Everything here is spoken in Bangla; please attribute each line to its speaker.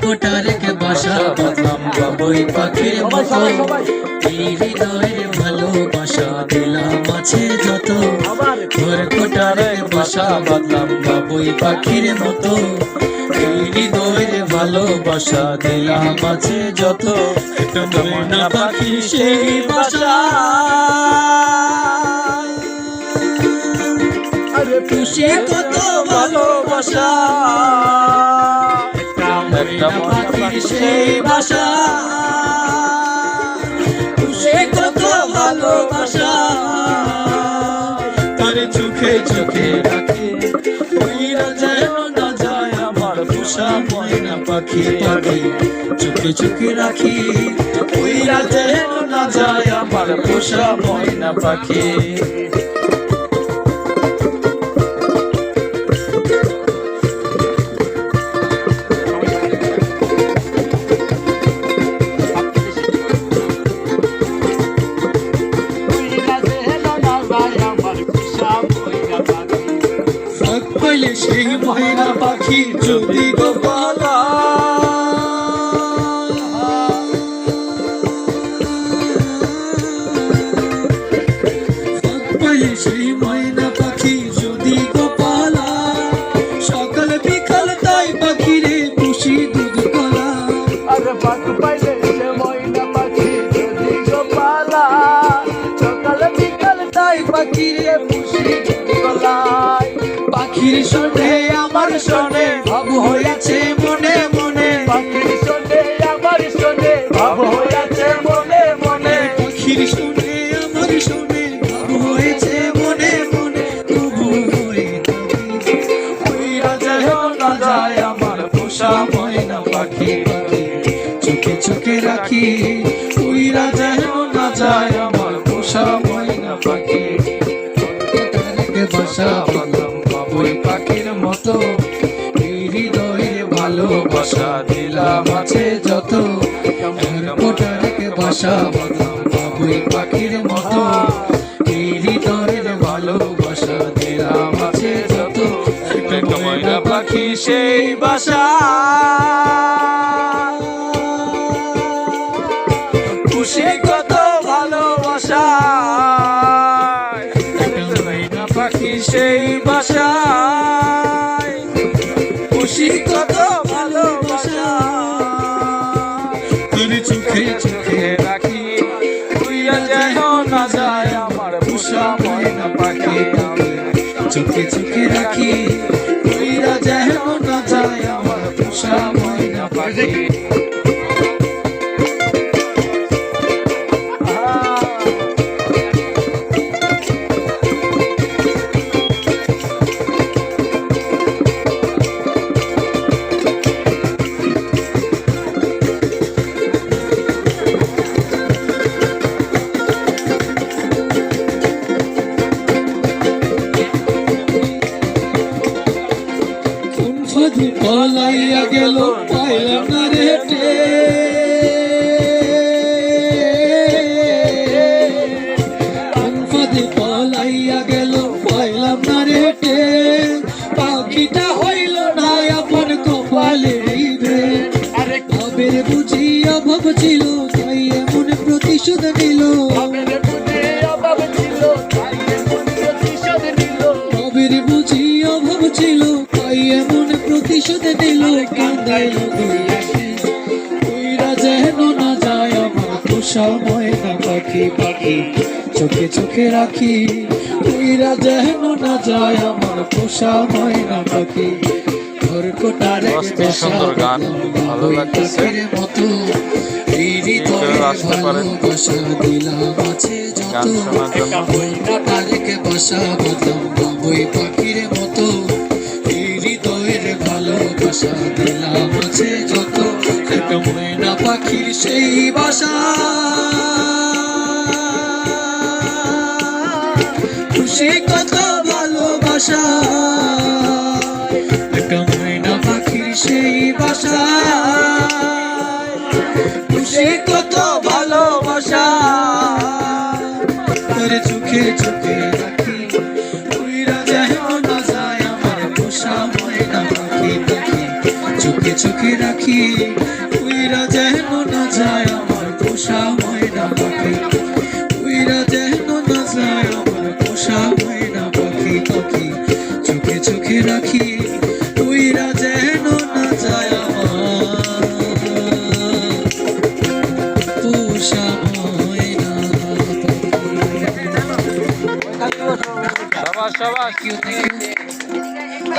Speaker 1: কোটার রেখে বাসা বাঁধলাম বাবুই পাখির মতো এই হৃদয়ের ভালোবাসা দিলাম আছে যত ঘর কোটার রেখে বাসা বাঁধলাম বাবুই পাখির মতো এই হৃদয়ের ভালোবাসা দিলাম আছে যত একটা ময়না পাখি সেই বাসা খুশি কত ভালোবাসা একটা পাখির সেই বাসা খুশি কত ভালোবাসা তার চোখে চোখে রাখে উইরা যেন না যায় আমার পোষা ময়না পাখি পাখি চোখে চোখে রাখি উইরা যেন না যায় আমার পোষা ময়না পাখি সেই ময়না পাখি যদি গোপালা সেই ময়না পাখি যদি গোপালা সকাল বিকাল তাই পাখিরে খুশি দুধ কলা
Speaker 2: আরে পাখ পাইলে সে ময়না পাখি যদি গোপালা সকাল বিকাল তাই পাখিরে খুশি দুধ কলাই
Speaker 1: পাখির শোনে আমার শোনে ভাব হয়েছে মনে মনে
Speaker 2: পাখির শোনে আমার শোনে ভাব হয়েছে মনে মনে
Speaker 1: পাখির শোনে আমার শোনে ভাব হয়েছে মনে মনে তবু হয়ে উইরা যেন না যায় আমার পোষা ময়না পাখি পাখি চোখে চোখে রাখি উইরা যেন না যায় আমার পোষা ময়না পাখি বাসা বাঁধলাম বাবুই পাখির মতো এই হৃদয়ে ভালোবাসা দিলাম আছে যত কোটা রেখে বাসা বাঁধলাম বাবুই পাখির মতো এই হৃদয়ের ভালোবাসা দিলাম আছে যত ময়না পাখি সেই বাসা খুশি কত ভালোবাসা পাখি সেই বাসা খুশি কত ভালোবাসা তোর চোখে চোখে রাখি উইরা যেন না যায় আমার পোষা ময়না পাখি চোখে চোখে রাখি উইরা যেন না যায় আমার পোষা ময়না পাখি পলাইয়া গেল পাইলাম না রেটে ফাঁদে পলাইয়া গেল পাইলাম না রেটে পাখিটা হইল না আপন কপালে রে আরে কবের বুঝি অভাব ছিল তাই এমন প্রতিশোধ নিল কবের বুঝি অভাব ছিল তাই এমন প্রতিশোধ নিল কান্দাইল উইরা যেন না যায় আমার পোষা ময়না পাখি পাখি চোখে চোখে রাখি উইরা যেন না যায় আমার পোষা ময়না পাখি ঘর কোটার
Speaker 3: সুন্দর গান ভালো লাগতেছে
Speaker 1: মতো এই হৃদয়ে ভালোবাসা দিলাম আছে যত ময়না পাখিকে বাসা বাঁধলাম বাবুই পাখির মতো এই হৃদয়ের ভালোবাসা দিলাম আছে যত একটা ময়না পাখির সেই বাসা খুশি কত ভালোবাসা একটা ময়না পাখির সেই বাসা খুশি কত ভালোবাসা তোর চোখে চোখে রাখি উইরা যেন না যায় আমার পোষা ময়না পাখি পাখি চোখে চোখে রাখি উইরা যেন না যায় আমার পোষা ময়না পাখি উইরা যেন না যায় আমার পোষা ময়না পাখি পাখি চোখে চোখে রাখি উইরা যেন না যায় আমার পোষা ময়না
Speaker 3: শাবাশ শাবাশ
Speaker 1: পাখি